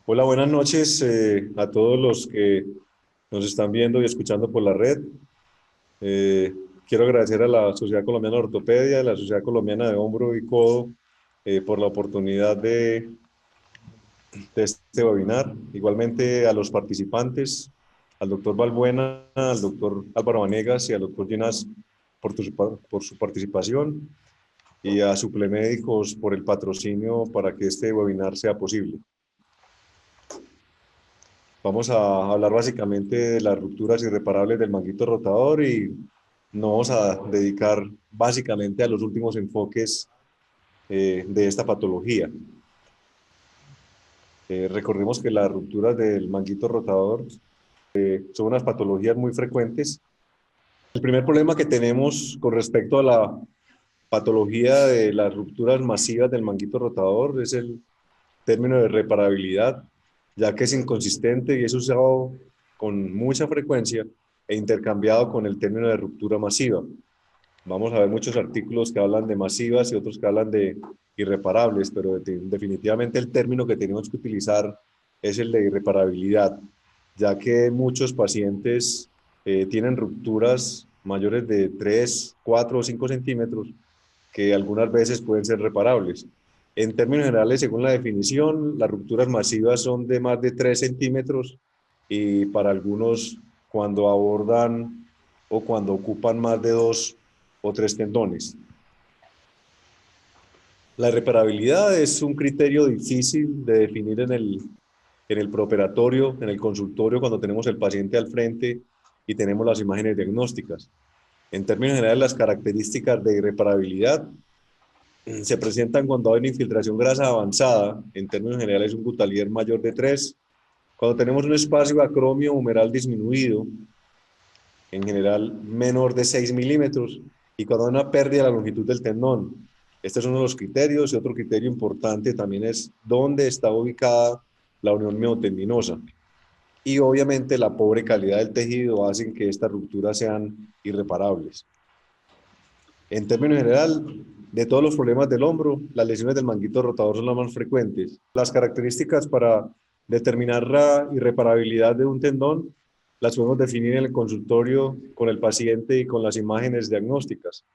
Hola, buenas noches a todos los que nos están viendo y escuchando por la red. Eh, Quiero agradecer a la Sociedad Colombiana de Ortopedia, a la Sociedad Colombiana de Hombro y Codo por la oportunidad de este webinar. Igualmente a los participantes, al doctor Balbuena, al doctor Álvaro Vanegas y al doctor Llenas por su participación y a Suplemédicos por el patrocinio para que este webinar sea posible. Vamos a hablar básicamente de las rupturas irreparables del manguito rotador y nos vamos a dedicar básicamente a los últimos enfoques de esta patología. Recordemos que las rupturas del manguito rotador son unas patologías muy frecuentes. El primer problema que tenemos con respecto a la patología de las rupturas masivas del manguito rotador es el término de reparabilidad, ya que es inconsistente y es usado con mucha frecuencia e intercambiado con el término de ruptura masiva. Vamos a ver muchos artículos que hablan de masivas y otros que hablan de irreparables, pero definitivamente el término que tenemos que utilizar es el de irreparabilidad, ya que muchos pacientes tienen rupturas mayores de 3, 4 o 5 centímetros que algunas veces pueden ser reparables. En términos generales, según la definición, las rupturas masivas son de más de 3 centímetros y para algunos cuando abordan o cuando ocupan más de 2 o 3 tendones. La irreparabilidad es un criterio difícil de definir en el preoperatorio, en el consultorio, cuando tenemos el paciente al frente y tenemos las imágenes diagnósticas. En términos generales, las características de irreparabilidad se presentan cuando hay una infiltración grasa avanzada, en términos generales un Gutalier mayor de 3, cuando tenemos un espacio acromio humeral disminuido, en general menor de 6 milímetros, y cuando hay una pérdida de la longitud del tendón. Este es uno de los criterios, y otro criterio importante también es dónde está ubicada la unión miotendinosa. Y obviamente la pobre calidad del tejido hacen que estas rupturas sean irreparables. En términos general, de todos los problemas del hombro, las lesiones del manguito rotador son las más frecuentes. Las características para determinar la irreparabilidad de un tendón las podemos definir en el consultorio con el paciente y con las imágenes diagnósticas.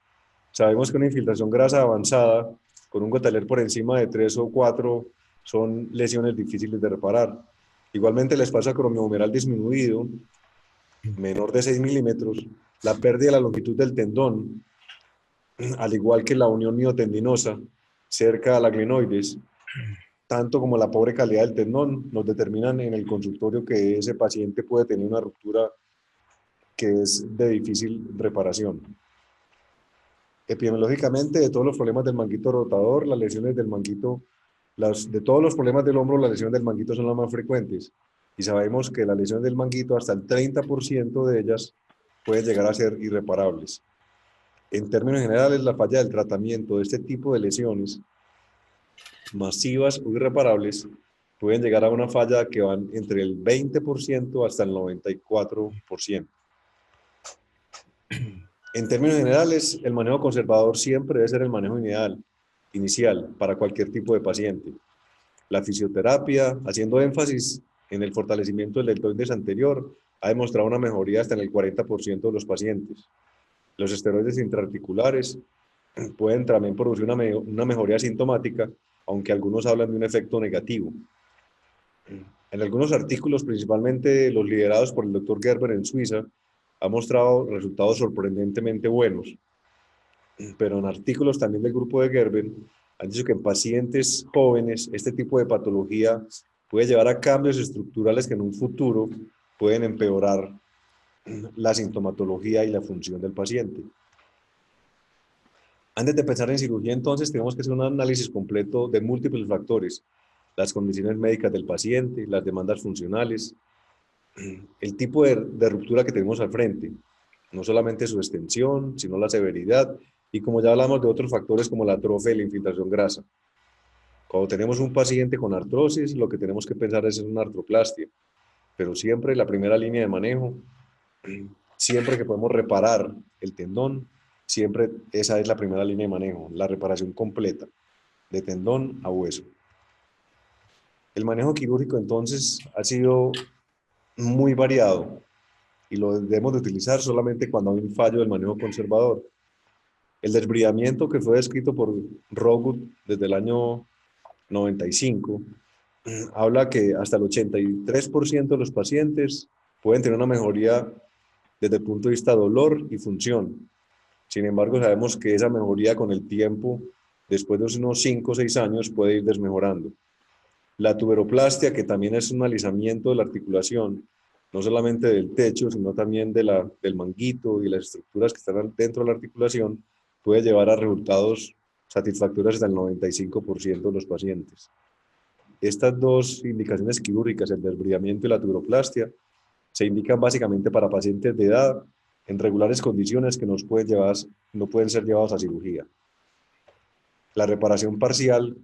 Sabemos que una infiltración grasa avanzada con un gotaler por encima de 3 o 4 son lesiones difíciles de reparar. Igualmente el espacio acromiohumeral disminuido, menor de 6 milímetros, la pérdida de la longitud del tendón, al igual que la unión miotendinosa cerca a la glenoides, tanto como la pobre calidad del tendón, nos determinan en el consultorio que ese paciente puede tener una ruptura que es de difícil reparación. Epidemiológicamente, de todos los problemas del manguito rotador, las lesiones del manguito, de todos los problemas del hombro, las lesiones del manguito son las más frecuentes. Y sabemos que las lesiones del manguito, hasta el 30% de ellas pueden llegar a ser irreparables. En términos generales, la falla del tratamiento de este tipo de lesiones masivas o irreparables pueden llegar a una falla que van entre el 20% hasta el 94%. En términos generales, el manejo conservador siempre debe ser el manejo inicial para cualquier tipo de paciente. La fisioterapia, haciendo énfasis en el fortalecimiento del deltoides anterior, ha demostrado una mejoría hasta en el 40% de los pacientes. Los esteroides intraarticulares pueden también producir una mejoría sintomática, aunque algunos hablan de un efecto negativo. En algunos artículos, principalmente los liderados por el doctor Gerber en Suiza, ha mostrado resultados sorprendentemente buenos. Pero en artículos también del grupo de Gerber han dicho que en pacientes jóvenes este tipo de patología puede llevar a cambios estructurales que en un futuro pueden empeorar la sintomatología y la función del paciente. Antes de pensar en cirugía, entonces, tenemos que hacer un análisis completo de múltiples factores: las condiciones médicas del paciente, las demandas funcionales, el tipo de ruptura que tenemos al frente, no solamente su extensión, sino la severidad, y como ya hablamos de otros factores como la atrofia y la infiltración grasa. Cuando tenemos un paciente con artrosis, lo que tenemos que pensar es en una artroplastia, pero siempre la primera línea de manejo, siempre que podemos reparar el tendón, siempre esa es la primera línea de manejo, la reparación completa, de tendón a hueso. El manejo quirúrgico entonces ha sido muy variado y lo debemos de utilizar solamente cuando hay un fallo del manejo conservador. El desbridamiento que fue descrito por Rogut desde el año 95 habla que hasta el 83% de los pacientes pueden tener una mejoría desde el punto de vista de dolor y función. Sin embargo, sabemos que esa mejoría con el tiempo, después de unos 5 o 6 años, puede ir desmejorando. La tuberoplastia, que también es un alisamiento de la articulación, no solamente del techo, sino también del manguito y las estructuras que están dentro de la articulación, puede llevar a resultados satisfactorios hasta el 95% de los pacientes. Estas dos indicaciones quirúrgicas, el desbridamiento y la tuberoplastia, se indican básicamente para pacientes de edad en regulares condiciones que no pueden ser llevados a cirugía. La reparación parcial,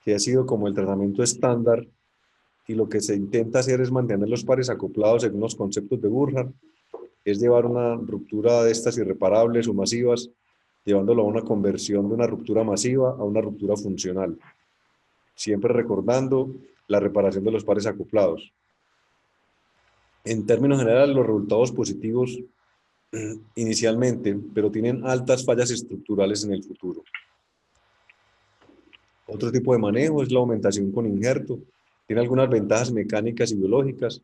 que ha sido como el tratamiento estándar, y lo que se intenta hacer es mantener los pares acoplados según los conceptos de Burkhardt, es llevar una ruptura de estas irreparables o masivas, llevándolo a una conversión de una ruptura masiva a una ruptura funcional, siempre recordando la reparación de los pares acoplados. En términos generales, los resultados positivos inicialmente, pero tienen altas fallas estructurales en el futuro. Otro tipo de manejo es la aumentación con injerto. Tiene algunas ventajas mecánicas y biológicas.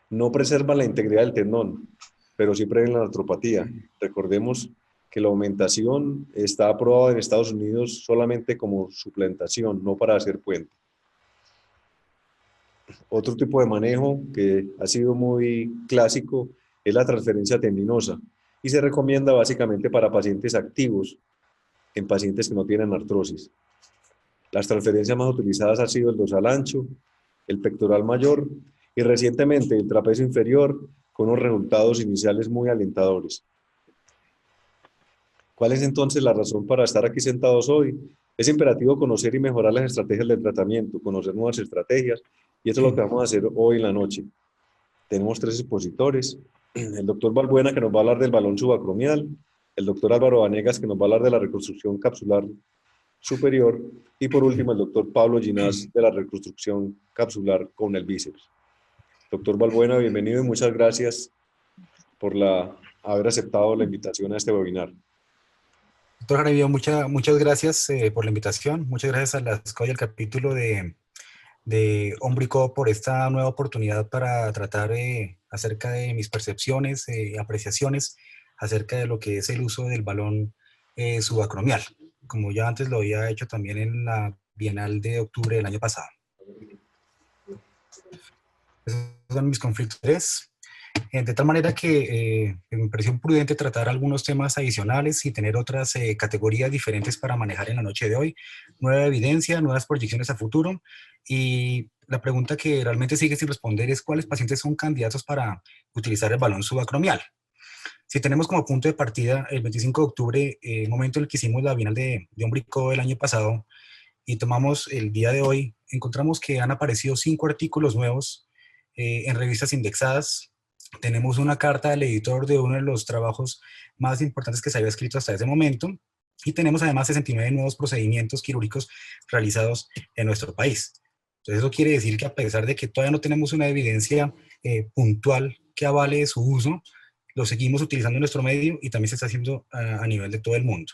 No preservan la integridad del tendón, pero sí previenen la artropatía. Recordemos que la aumentación está aprobada en Estados Unidos solamente como suplantación, no para hacer puente. Otro tipo de manejo que ha sido muy clásico es la transferencia tendinosa y se recomienda básicamente para pacientes activos en pacientes que no tienen artrosis. Las transferencias más utilizadas han sido el dorsal ancho, el pectoral mayor y recientemente el trapecio inferior, con unos resultados iniciales muy alentadores. ¿Cuál es entonces la razón para estar aquí sentados hoy? Es imperativo conocer y mejorar las estrategias del tratamiento, conocer nuevas estrategias, y eso es lo que vamos a hacer hoy en la noche. Tenemos 3 expositores, el doctor Balbuena, que nos va a hablar del balón subacromial, el doctor Álvaro Vanegas, que nos va a hablar de la reconstrucción capsular superior, y por último el doctor Pablo Ginás de la reconstrucción capsular con el bíceps. Doctor Balbuena, bienvenido y muchas gracias por haber aceptado la invitación a este webinar. Doctor Jaramillo, muchas gracias por la invitación. Muchas gracias a la SCO y al capítulo de Ombrico por esta nueva oportunidad para tratar acerca de mis percepciones, apreciaciones acerca de lo que es el uso del balón subacromial, como ya antes lo había hecho también en la Bienal de octubre del año pasado. Esos son mis conflictos. De tal manera que me pareció prudente tratar algunos temas adicionales y tener otras categorías diferentes para manejar en la noche de hoy. Nueva evidencia, nuevas proyecciones a futuro. Y la pregunta que realmente sigue sin responder es cuáles pacientes son candidatos para utilizar el balón subacromial. Si tenemos como punto de partida el 25 de octubre, el momento en el que hicimos la Bienal de Ombrico el año pasado, y tomamos el día de hoy, encontramos que han aparecido 5 artículos nuevos en revistas indexadas. Tenemos una carta del editor de uno de los trabajos más importantes que se había escrito hasta ese momento, y tenemos además 69 nuevos procedimientos quirúrgicos realizados en nuestro país. Entonces eso quiere decir que a pesar de que todavía no tenemos una evidencia puntual que avale su uso, lo seguimos utilizando en nuestro medio y también se está haciendo a nivel de todo el mundo.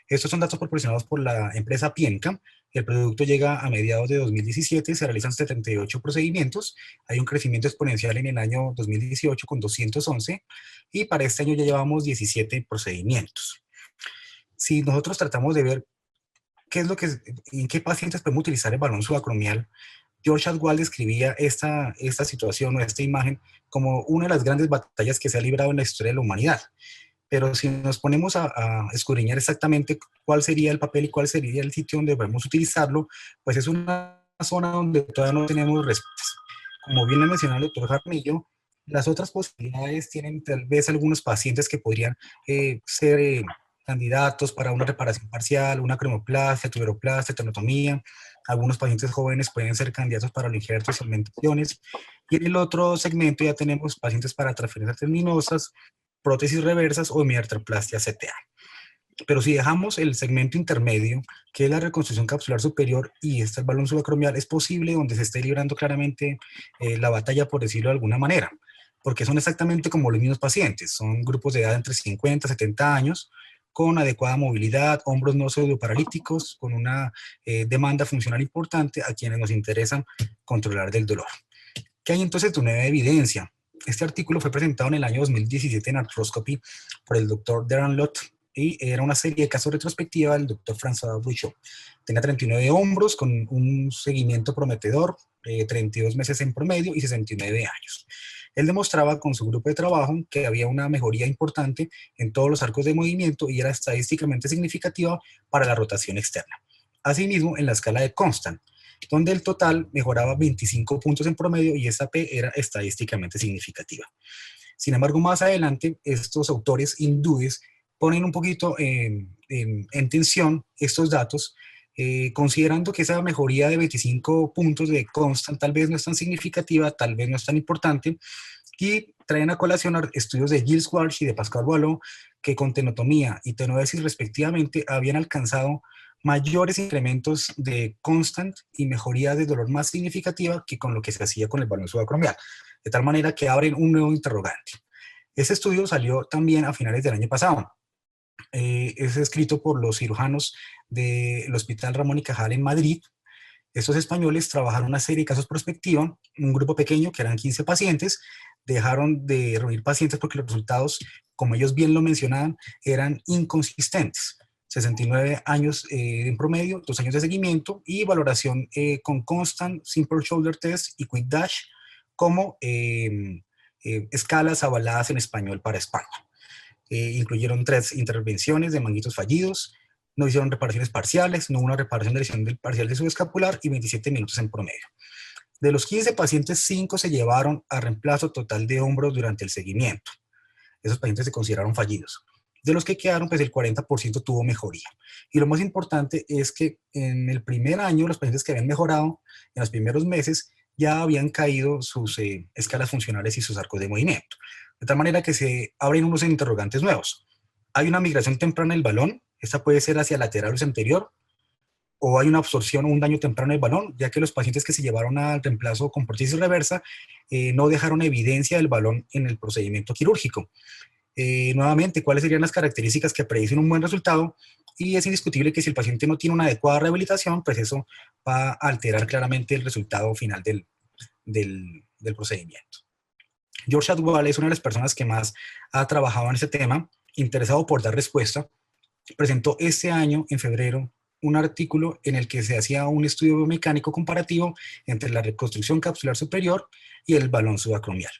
Estos son datos proporcionados por la empresa Pienca. El producto llega a mediados de 2017, se realizan 78 procedimientos, hay un crecimiento exponencial en el año 2018 con 211 y para este año ya llevamos 17 procedimientos. Si nosotros tratamos de ver en qué pacientes podemos utilizar el balón subacromial, George Atwell describía esta situación o esta imagen como una de las grandes batallas que se ha librado en la historia de la humanidad. Pero si nos ponemos a escudriñar exactamente cuál sería el papel y cuál sería el sitio donde podemos utilizarlo, pues es una zona donde todavía no tenemos respuestas. Como bien le mencionó el doctor Jaramillo, las otras posibilidades tienen tal vez algunos pacientes que podrían ser candidatos para una reparación parcial, una cremoplastia, tuberoplastia, tenotomía. Algunos pacientes jóvenes pueden ser candidatos para los injertos y augmentaciones. Y en el otro segmento ya tenemos pacientes para transferencias terminosas, prótesis reversas o miartroplastia CTA. Pero si dejamos el segmento intermedio, que es la reconstrucción capsular superior, y está el balón subacromial, es posible donde se esté librando claramente la batalla, por decirlo de alguna manera, porque son exactamente como los mismos pacientes, son grupos de edad entre 50 y 70 años, con adecuada movilidad, hombros no pseudoparalíticos, con una demanda funcional importante a quienes nos interesan controlar del dolor. ¿Qué hay entonces de nueva evidencia? Este artículo fue presentado en el año 2017 en Arthroscopy por el doctor Darren Lott y era una serie de casos retrospectiva del doctor François Bouchot. Tenía 39 hombros con un seguimiento prometedor, 32 meses en promedio y 69 años. Él demostraba con su grupo de trabajo que había una mejoría importante en todos los arcos de movimiento y era estadísticamente significativa para la rotación externa. Asimismo, en la escala de Constant, donde el total mejoraba 25 puntos en promedio y esta P era estadísticamente significativa. Sin embargo, más adelante, estos autores hindúes ponen un poquito en tensión estos datos, considerando que esa mejoría de 25 puntos de Constant tal vez no es tan significativa, tal vez no es tan importante, y traen a colación estudios de Gilles Walsh y de Pascal Boileau, que con tenotomía y tenodesis respectivamente habían alcanzado mayores incrementos de Constant y mejoría de dolor más significativa que con lo que se hacía con el balón subacromial, de tal manera que abren un nuevo interrogante. Ese estudio salió también a finales del año pasado. Es escrito por los cirujanos del Hospital Ramón y Cajal en Madrid. Estos españoles trabajaron una serie de casos prospectiva, un grupo pequeño que eran 15 pacientes, dejaron de reunir pacientes porque los resultados, como ellos bien lo mencionaban, eran inconsistentes. 69 años en promedio, 2 años de seguimiento y valoración con Constant, Simple Shoulder Test y Quick Dash como escalas avaladas en español para España. Incluyeron 3 intervenciones de manguitos fallidos, no hicieron reparaciones parciales, no hubo una reparación de lesión del parcial de subescapular y 27 minutos en promedio. De los 15 pacientes, 5 se llevaron a reemplazo total de hombros durante el seguimiento. Esos pacientes se consideraron fallidos. De los que quedaron, pues el 40% tuvo mejoría. Y lo más importante es que en el primer año, los pacientes que habían mejorado, en los primeros meses, ya habían caído sus escalas funcionales y sus arcos de movimiento. De tal manera que se abren unos interrogantes nuevos. Hay una migración temprana del balón, esta puede ser hacia lateral o anterior, o hay una absorción o un daño temprano del balón, ya que los pacientes que se llevaron al reemplazo con prótesis reversa no dejaron evidencia del balón en el procedimiento quirúrgico. Nuevamente, ¿cuáles serían las características que predicen un buen resultado? Y es indiscutible que si el paciente no tiene una adecuada rehabilitación, pues eso va a alterar claramente el resultado final del procedimiento. George Atwell es una de las personas que más ha trabajado en este tema, interesado por dar respuesta. Presentó este año, en febrero, un artículo en el que se hacía un estudio biomecánico comparativo entre la reconstrucción capsular superior y el balón subacromial.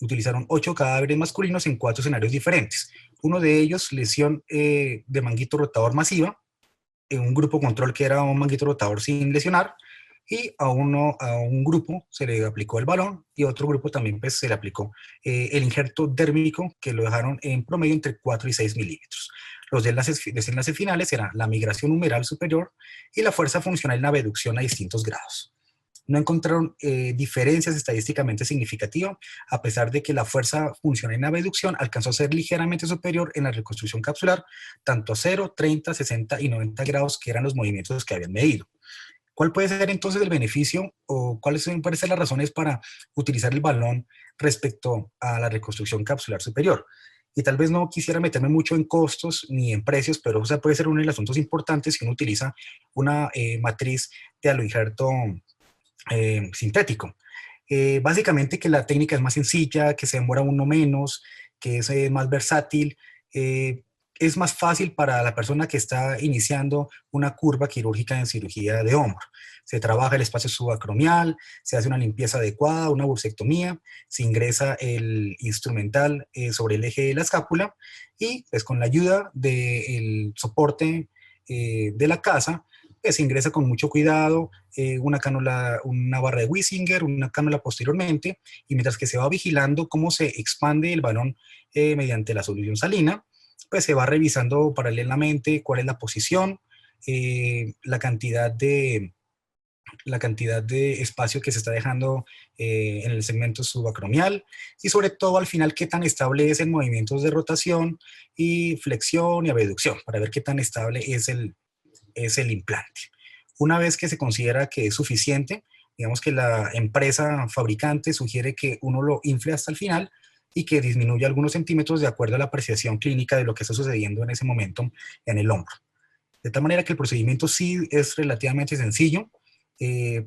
Utilizaron 8 cadáveres masculinos en 4 escenarios diferentes. Uno de ellos, lesión de manguito rotador masiva, en un grupo control que era un manguito rotador sin lesionar, y a un grupo se le aplicó el balón y a otro grupo también pues, se le aplicó el injerto dérmico, que lo dejaron en promedio entre 4 y 6 milímetros. Los desenlaces finales eran la migración humeral superior y la fuerza funcional en la abducción a distintos grados. No encontraron diferencias estadísticamente significativas, a pesar de que la fuerza funcional en la abducción alcanzó a ser ligeramente superior en la reconstrucción capsular, tanto a 0, 30, 60 y 90 grados, que eran los movimientos que habían medido. ¿Cuál puede ser entonces el beneficio o cuáles pueden ser las razones para utilizar el balón respecto a la reconstrucción capsular superior? Y tal vez no quisiera meterme mucho en costos ni en precios, pero o sea, puede ser uno de los asuntos importantes si uno utiliza una matriz de aloinjerto sintético. Básicamente que la técnica es más sencilla, que se demora uno menos, que es más versátil, es más fácil para la persona que está iniciando una curva quirúrgica en cirugía de hombro. Se trabaja el espacio subacromial, se hace una limpieza adecuada, una bursectomía, se ingresa el instrumental sobre el eje de la escápula y pues con la ayuda del soporte de la casa, pues se ingresa con mucho cuidado una cánula, una barra de Wiesinger, una cánula posteriormente, y mientras que se va vigilando cómo se expande el balón mediante la solución salina, pues se va revisando paralelamente cuál es la posición, la cantidad de la cantidad de espacio que se está dejando en el segmento subacromial y sobre todo al final qué tan estable es en movimientos de rotación y flexión y abducción, para ver qué tan estable es el implante. Una vez que se considera que es suficiente, digamos que la empresa fabricante sugiere que uno lo infle hasta el final y que disminuya algunos centímetros de acuerdo a la apreciación clínica de lo que está sucediendo en ese momento en el hombro. De tal manera que el procedimiento sí es relativamente sencillo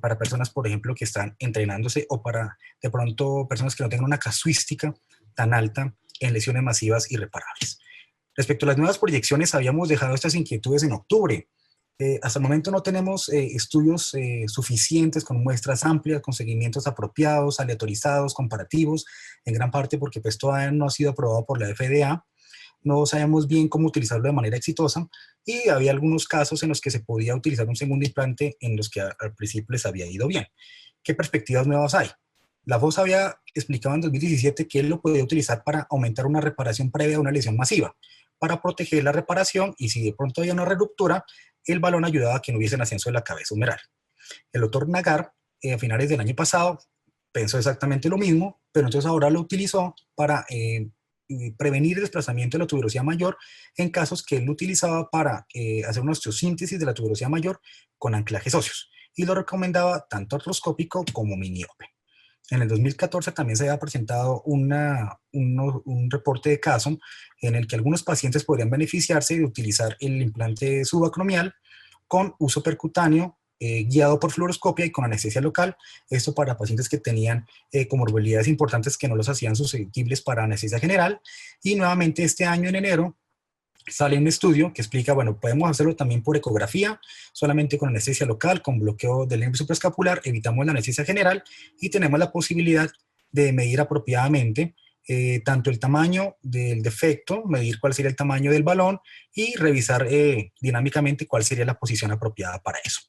para personas, por ejemplo, que están entrenándose o para, de pronto, personas que no tengan una casuística tan alta en lesiones masivas irreparables. Respecto a las nuevas proyecciones, habíamos dejado estas inquietudes en octubre. Hasta el momento no tenemos estudios suficientes con muestras amplias, con seguimientos apropiados, aleatorizados, comparativos, en gran parte porque pues todavía no ha sido aprobado por la FDA. No sabemos bien cómo utilizarlo de manera exitosa y había algunos casos en los que se podía utilizar un segundo implante en los que al principio les había ido bien. ¿Qué perspectivas nuevas hay? La voz había explicado en 2017 que él lo podía utilizar para aumentar una reparación previa a una lesión masiva, para proteger la reparación y si de pronto había una ruptura, el balón ayudaba a que no hubiese un ascenso de la cabeza humeral. El doctor Nagar, a finales del año pasado, pensó exactamente lo mismo, pero entonces ahora lo utilizó para prevenir el desplazamiento de la tuberosidad mayor en casos que él lo utilizaba para hacer una osteosíntesis de la tuberosidad mayor con anclajes óseos y lo recomendaba tanto artroscópico como miniope. En el 2014 también se había presentado un reporte de caso en el que algunos pacientes podrían beneficiarse de utilizar el implante subacromial con uso percutáneo guiado por fluoroscopia y con anestesia local, esto para pacientes que tenían comorbilidades importantes que no los hacían susceptibles para anestesia general, y nuevamente este año en enero sale un estudio que explica, bueno, podemos hacerlo también por ecografía, solamente con anestesia local, con bloqueo del nervio supraescapular, evitamos la anestesia general y tenemos la posibilidad de medir apropiadamente tanto el tamaño del defecto, medir cuál sería el tamaño del balón y revisar dinámicamente cuál sería la posición apropiada para eso.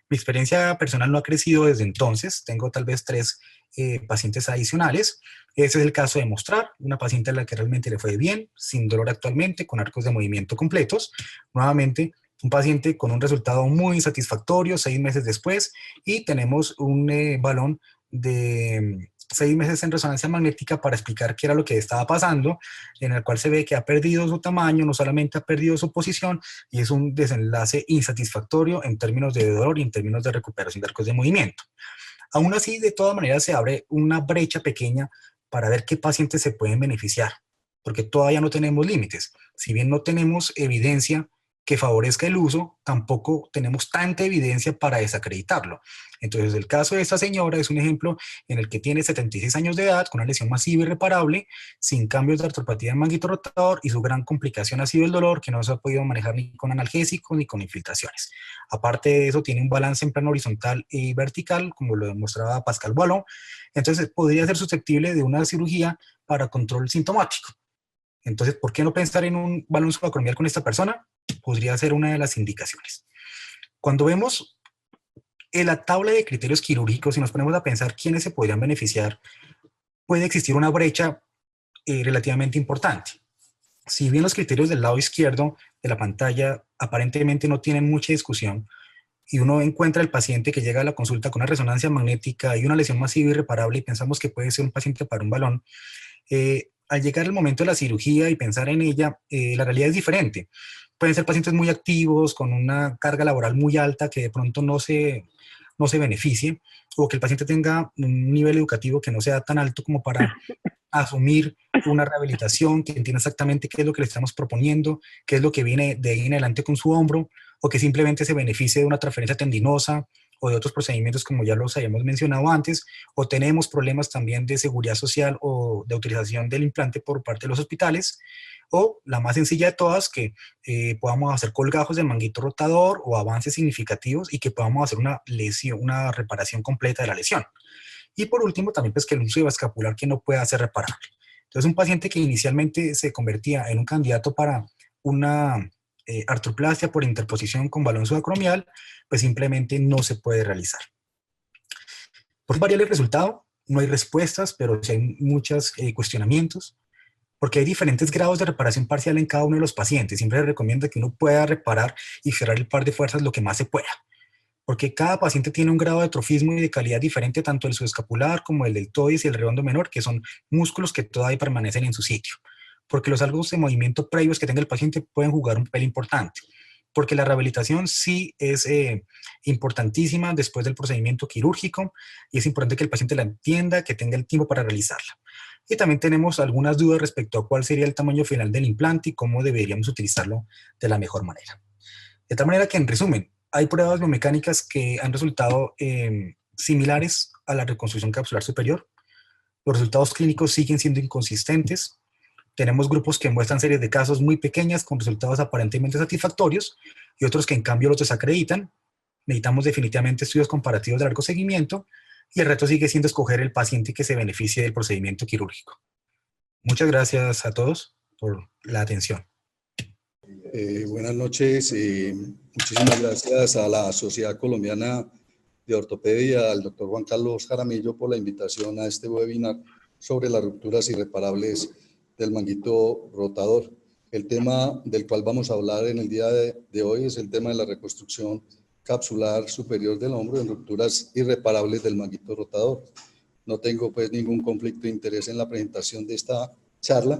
Mi experiencia personal no ha crecido desde entonces, tengo tal vez 3 pacientes adicionales. Ese es el caso de Mostrar, una paciente a la que realmente le fue bien, sin dolor actualmente, con arcos de movimiento completos. Nuevamente, un paciente con un resultado muy satisfactorio 6 meses después y tenemos un balón de 6 meses en resonancia magnética para explicar qué era lo que estaba pasando, en el cual se ve que ha perdido su tamaño, no solamente ha perdido su posición, y es un desenlace insatisfactorio en términos de dolor y en términos de recuperación de arcos de movimiento. Aún así, de todas maneras, se abre una brecha pequeña para ver qué pacientes se pueden beneficiar, porque todavía no tenemos límites. Si bien no tenemos evidencia que favorezca el uso, tampoco tenemos tanta evidencia para desacreditarlo. Entonces, el caso de esta señora es un ejemplo en el que tiene 76 años de edad, con una lesión masiva irreparable, sin cambios de artropatía del manguito rotador, y su gran complicación ha sido el dolor, que no se ha podido manejar ni con analgésicos ni con infiltraciones. Aparte de eso, tiene un balance en plano horizontal y vertical, como lo demostraba Pascal Boilon. Entonces, podría ser susceptible de una cirugía para control sintomático. Entonces, ¿por qué no pensar en un balón subacromial con esta persona? Podría ser una de las indicaciones. Cuando vemos en la tabla de criterios quirúrgicos y nos ponemos a pensar quiénes se podrían beneficiar, puede existir una brecha relativamente importante. Si bien los criterios del lado izquierdo de la pantalla aparentemente no tienen mucha discusión, y uno encuentra el paciente que llega a la consulta con una resonancia magnética y una lesión masiva irreparable y pensamos que puede ser un paciente para un balón, al llegar el momento de la cirugía y pensar en ella, la realidad es diferente. Pueden ser pacientes muy activos, con una carga laboral muy alta que de pronto no se beneficie, o que el paciente tenga un nivel educativo que no sea tan alto como para asumir una rehabilitación, que entienda exactamente qué es lo que le estamos proponiendo, qué es lo que viene de ahí en adelante con su hombro, o que simplemente se beneficie de una transferencia tendinosa o de otros procedimientos como ya los habíamos mencionado antes, o tenemos problemas también de seguridad social o de utilización del implante por parte de los hospitales, o la más sencilla de todas, que podamos hacer colgajos de manguito rotador o avances significativos y que podamos hacer una lesión, una reparación completa de la lesión. Y por último, también pues que el uso escapular que no pueda ser reparable. Entonces, un paciente que inicialmente se convertía en un candidato para una artroplastia por interposición con balón subacromial, pues simplemente no se puede realizar. Por variable el resultado, no hay respuestas, pero sí hay muchos cuestionamientos, porque hay diferentes grados de reparación parcial en cada uno de los pacientes. Siempre se recomienda que uno pueda reparar y cerrar el par de fuerzas lo que más se pueda. porque cada paciente tiene un grado de atrofismo y de calidad diferente, tanto el subescapular como el deltoides y el redondo menor, que son músculos que todavía permanecen en su sitio, porque los algos de movimiento previos que tenga el paciente pueden jugar un papel importante, porque la rehabilitación sí es importantísima después del procedimiento quirúrgico y es importante que el paciente la entienda, que tenga el tiempo para realizarla. Y también tenemos algunas dudas respecto a cuál sería el tamaño final del implante y cómo deberíamos utilizarlo de la mejor manera. De tal manera que, en resumen, hay pruebas biomecánicas que han resultado similares a la reconstrucción capsular superior. Los resultados clínicos siguen siendo inconsistentes. Tenemos grupos que muestran series de casos muy pequeñas con resultados aparentemente satisfactorios y otros que en cambio los desacreditan. Necesitamos definitivamente estudios comparativos de largo seguimiento y el reto sigue siendo escoger el paciente que se beneficie del procedimiento quirúrgico. Muchas gracias a todos por la atención. Buenas noches. Muchísimas gracias a la Sociedad Colombiana de Ortopedia, al doctor Juan Carlos Jaramillo por la invitación a este webinar sobre las rupturas irreparables del manguito rotador. El tema del cual vamos a hablar en el día de hoy es el tema de la reconstrucción capsular superior del hombro en rupturas irreparables del manguito rotador. No tengo pues ningún conflicto de interés en la presentación de esta charla.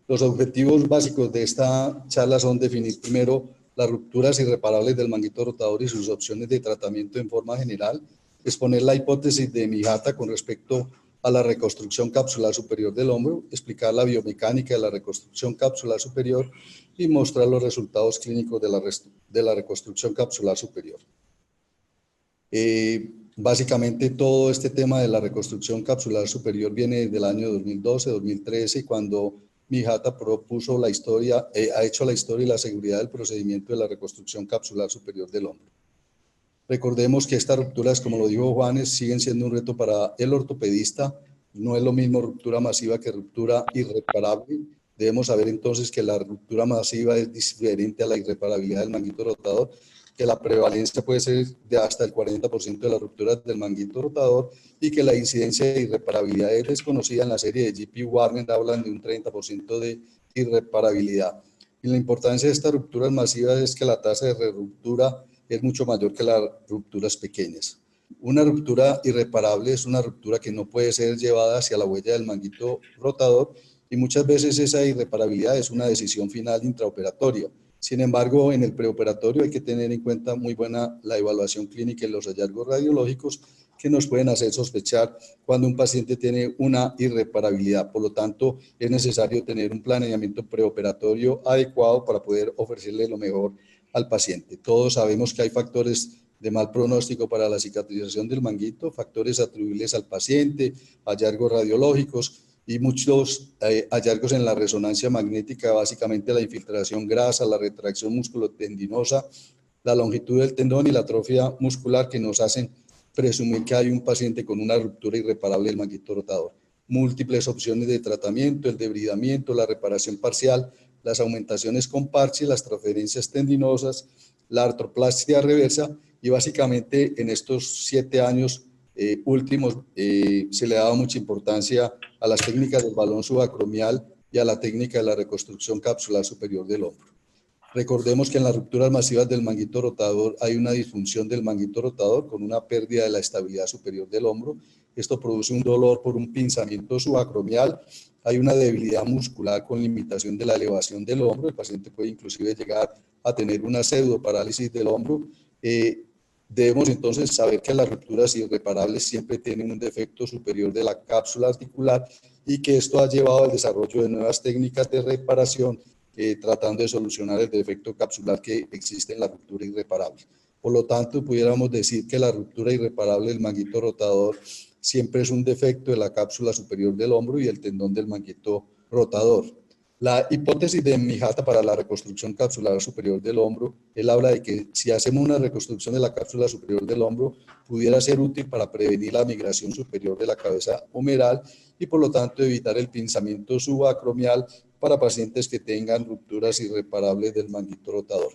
Los objetivos básicos de esta charla son definir primero las rupturas irreparables del manguito rotador y sus opciones de tratamiento en forma general, exponer la hipótesis de Mihata con respecto a la reconstrucción capsular superior del hombro, explicar la biomecánica de la reconstrucción capsular superior y mostrar los resultados clínicos de la reconstrucción capsular superior. Básicamente todo este tema de la reconstrucción capsular superior viene del año 2012-2013, cuando Mihata propuso la historia, ha hecho la historia y la seguridad del procedimiento de la reconstrucción capsular superior del hombro. Recordemos que estas rupturas, como lo dijo Juanes, siguen siendo un reto para el ortopedista. No es lo mismo ruptura masiva que ruptura irreparable. Debemos saber entonces que la ruptura masiva es diferente a la irreparabilidad del manguito rotador, que la prevalencia puede ser de hasta el 40% de las rupturas del manguito rotador y que la incidencia de irreparabilidad es desconocida. En la serie de J.P. Warner hablan de un 30% de irreparabilidad. Y la importancia de estas rupturas masivas es que la tasa de ruptura es mucho mayor que las rupturas pequeñas. Una ruptura irreparable es una ruptura que no puede ser llevada hacia la huella del manguito rotador y muchas veces esa irreparabilidad es una decisión final intraoperatoria. Sin embargo, en el preoperatorio hay que tener en cuenta muy buena la evaluación clínica y los hallazgos radiológicos que nos pueden hacer sospechar cuando un paciente tiene una irreparabilidad. Por lo tanto, es necesario tener un planeamiento preoperatorio adecuado para poder ofrecerle lo mejor al paciente. Todos sabemos que hay factores de mal pronóstico para la cicatrización del manguito, factores atribuibles al paciente, hallazgos radiológicos y muchos hallazgos en la resonancia magnética, básicamente la infiltración grasa, la retracción musculotendinosa, la longitud del tendón y la atrofia muscular que nos hacen presumir que hay un paciente con una ruptura irreparable del manguito rotador. Múltiples opciones de tratamiento, el debridamiento, la reparación parcial, las aumentaciones con parche, las transferencias tendinosas, la artroplastia reversa y básicamente en estos 7 años últimos se le ha dado mucha importancia a las técnicas del balón subacromial y a la técnica de la reconstrucción capsular superior del hombro. Recordemos que en las rupturas masivas del manguito rotador hay una disfunción del manguito rotador con una pérdida de la estabilidad superior del hombro. Esto produce un dolor por un pinzamiento subacromial. Hay una debilidad muscular con limitación de la elevación del hombro. El paciente puede inclusive llegar a tener una pseudoparálisis del hombro. Debemos entonces saber que las rupturas irreparables siempre tienen un defecto superior de la cápsula articular y que esto ha llevado al desarrollo de nuevas técnicas de reparación tratando de solucionar el defecto capsular que existe en la ruptura irreparable. Por lo tanto, pudiéramos decir que la ruptura irreparable del manguito rotador siempre es un defecto de la cápsula superior del hombro y el tendón del manguito rotador. La hipótesis de Mihata para la reconstrucción capsular superior del hombro, él habla de que si hacemos una reconstrucción de la cápsula superior del hombro, pudiera ser útil para prevenir la migración superior de la cabeza humeral y por lo tanto evitar el pinzamiento subacromial para pacientes que tengan rupturas irreparables del manguito rotador.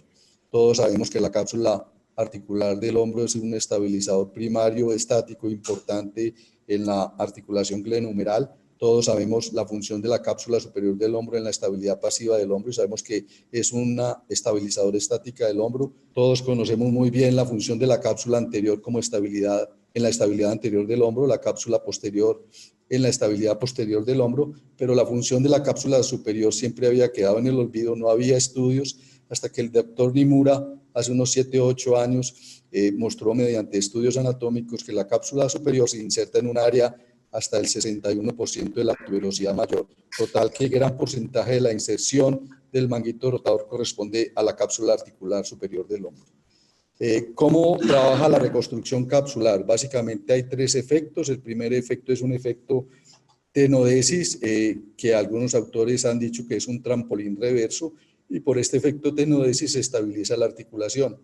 Todos sabemos que la cápsula articular del hombro es un estabilizador primario estático importante en la articulación glenohumeral. Todos sabemos la función de la cápsula superior del hombro en la estabilidad pasiva del hombro y sabemos que es una estabilizadora estática del hombro. Todos conocemos muy bien la función de la cápsula anterior como estabilidad en la estabilidad anterior del hombro, la cápsula posterior en la estabilidad posterior del hombro, pero la función de la cápsula superior siempre había quedado en el olvido, no había estudios hasta que el doctor Nimura hace unos 7 o 8 años mostró mediante estudios anatómicos que la cápsula superior se inserta en un área hasta el 61% de la tuberosidad mayor. Total que gran porcentaje de la inserción del manguito rotador corresponde a la cápsula articular superior del hombro. ¿Cómo trabaja la reconstrucción capsular? Básicamente hay 3 efectos. El primer efecto es un efecto tenodesis, que algunos autores han dicho que es un trampolín reverso, y por este efecto tenodesis se estabiliza la articulación.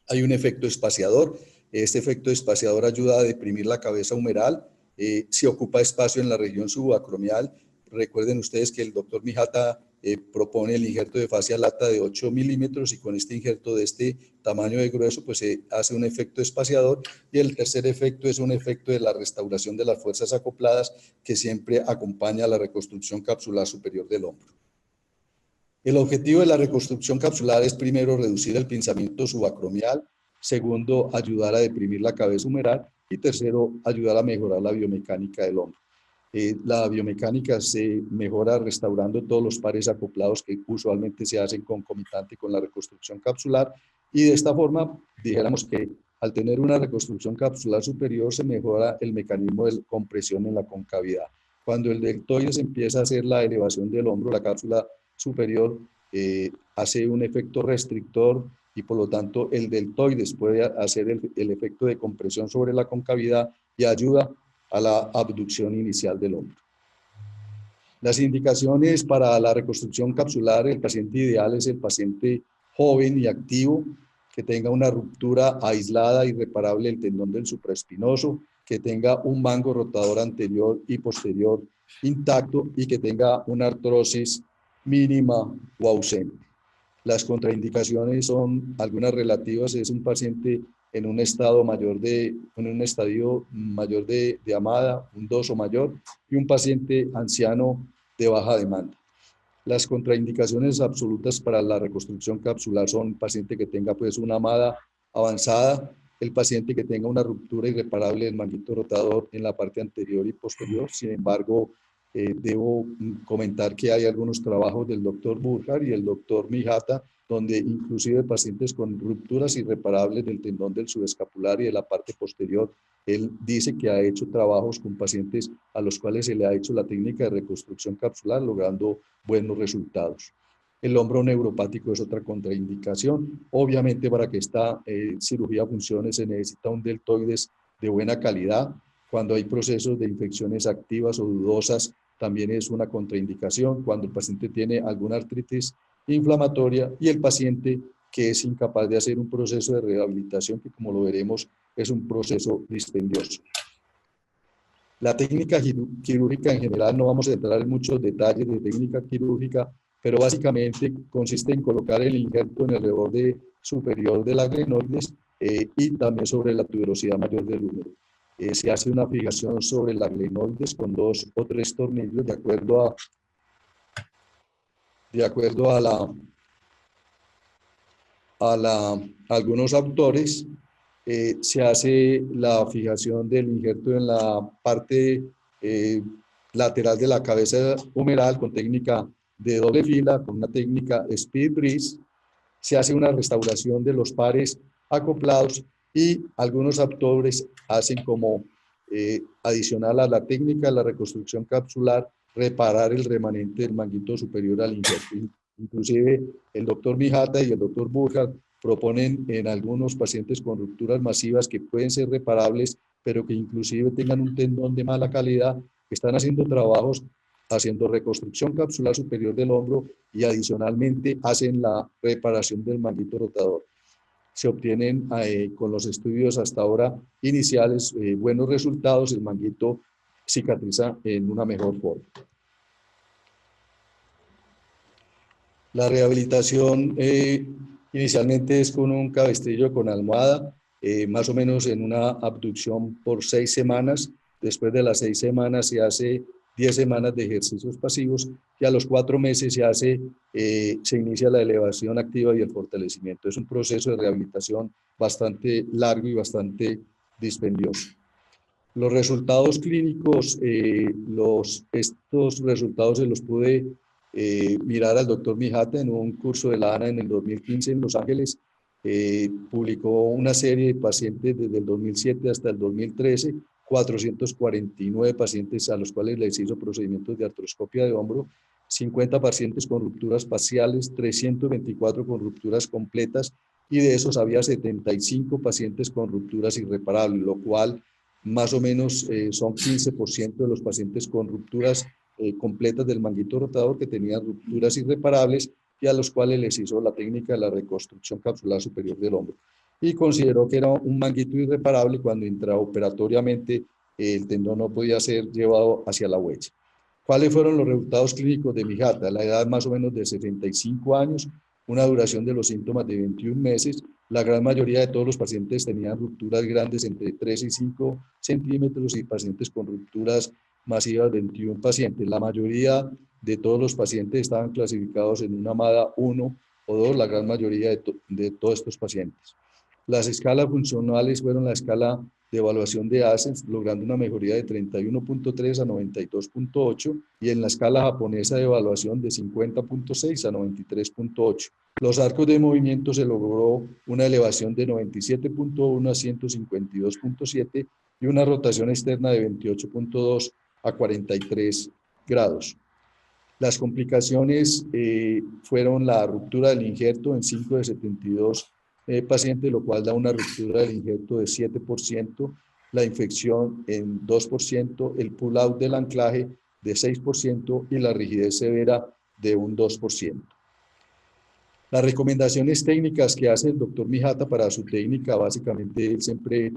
Hay un efecto espaciador. Este efecto espaciador ayuda a deprimir la cabeza humeral, se ocupa espacio en la región subacromial. Recuerden ustedes que el doctor Mijata propone el injerto de fascia lata de 8 milímetros y con este injerto de este tamaño de grueso pues se hace un efecto espaciador. Y el tercer efecto es un efecto de la restauración de las fuerzas acopladas que siempre acompaña a la reconstrucción capsular superior del hombro. El objetivo de la reconstrucción capsular es primero reducir el pinzamiento subacromial, segundo ayudar a deprimir la cabeza humeral y tercero ayudar a mejorar la biomecánica del hombro. La biomecánica se mejora restaurando todos los pares acoplados que usualmente se hacen concomitante con la reconstrucción capsular, y de esta forma dijéramos que al tener una reconstrucción capsular superior se mejora el mecanismo de compresión en la concavidad. Cuando el deltoides empieza a hacer la elevación del hombro, la cápsula superior hace un efecto restrictor y por lo tanto el deltoides puede hacer el efecto de compresión sobre la concavidad y ayuda a la abducción inicial del hombro. Las indicaciones para la reconstrucción capsular: el paciente ideal es el paciente joven y activo, que tenga una ruptura aislada y reparable del tendón del supraespinoso, que tenga un mango rotador anterior y posterior intacto y que tenga una artrosis mínima o ausente. Las contraindicaciones son algunas relativas: es un paciente en un estadio mayor de AMADA, un 2 o mayor, y un paciente anciano de baja demanda. Las contraindicaciones absolutas para la reconstrucción capsular son el paciente que tenga pues una AMADA avanzada, el paciente que tenga una ruptura irreparable del manguito rotador en la parte anterior y posterior. Sin embargo, debo comentar que hay algunos trabajos del doctor Burkhardt y el doctor Mijata donde inclusive pacientes con rupturas irreparables del tendón del subescapular y de la parte posterior, él dice que ha hecho trabajos con pacientes a los cuales se le ha hecho la técnica de reconstrucción capsular, logrando buenos resultados. El hombro neuropático es otra contraindicación. Obviamente, para que esta cirugía funcione se necesita un deltoides de buena calidad. Cuando hay procesos de infecciones activas o dudosas, también es una contraindicación. Cuando el paciente tiene alguna artritis inflamatoria y el paciente que es incapaz de hacer un proceso de rehabilitación, que como lo veremos es un proceso dispendioso. La técnica quirúrgica en general, no vamos a entrar en muchos detalles de técnica quirúrgica, pero básicamente consiste en colocar el injerto en el reborde superior de la glenoides y también sobre la tuberosidad mayor del húmero. Se hace una fijación sobre la glenoides con 2 o 3 tornillos de acuerdo a algunos autores. Se hace la fijación del injerto en la parte lateral de la cabeza humeral con técnica de doble fila, con una técnica speed breeze. Se hace una restauración de los pares acoplados y algunos autores hacen como adicional a la técnica de la reconstrucción capsular, reparar el remanente del manguito superior al injerto. Inclusive el doctor Mijata y el doctor Burkhardt proponen en algunos pacientes con rupturas masivas que pueden ser reparables, pero que inclusive tengan un tendón de mala calidad, que están haciendo trabajos haciendo reconstrucción capsular superior del hombro y adicionalmente hacen la reparación del manguito rotador. Se obtienen con los estudios hasta ahora iniciales buenos resultados, el manguito cicatriza en una mejor forma. La rehabilitación inicialmente es con un cabestrillo con almohada, más o menos en una abducción por 6 semanas. Después de las 6 semanas se hace 10 semanas de ejercicios pasivos y a los 4 meses se inicia la elevación activa y el fortalecimiento. Es un proceso de rehabilitación bastante largo y bastante dispendioso. Los resultados clínicos, estos resultados se los pude mirar al doctor Mijata en un curso de la ANA en el 2015 en Los Ángeles. Publicó una serie de pacientes desde el 2007 hasta el 2013, 449 pacientes a los cuales les hizo procedimientos de artroscopia de hombro, 50 pacientes con rupturas parciales, 324 con rupturas completas y de esos había 75 pacientes con rupturas irreparables, lo cual más o menos son 15% de los pacientes con rupturas completas del manguito rotador que tenían rupturas irreparables y a los cuales les hizo la técnica de la reconstrucción capsular superior del hombro. Y consideró que era un manguito irreparable cuando intraoperatoriamente el tendón no podía ser llevado hacia la huella. ¿Cuáles fueron los resultados clínicos de Mijata? La edad más o menos de 65 años, una duración de los síntomas de 21 meses. La gran mayoría de todos los pacientes tenían rupturas grandes entre 3 y 5 centímetros y pacientes con rupturas masivas, 21 pacientes. La mayoría de todos los pacientes estaban clasificados en una MADA 1 o 2, la gran mayoría de todos estos pacientes. Las escalas funcionales fueron la escala de evaluación de ASENS, logrando una mejoría de 31.3 a 92.8 y en la escala japonesa de evaluación de 50.6 a 93.8. Los arcos de movimiento se logró una elevación de 97.1 a 152.7 y una rotación externa de 28.2 a 43 grados. Las complicaciones fueron la ruptura del injerto en 5 de 72 pacientes, lo cual da una ruptura del injerto de 7%, la infección en 2%, el pull-out del anclaje de 6% y la rigidez severa de un 2%. Las recomendaciones técnicas que hace el doctor Mijata para su técnica, básicamente él siempre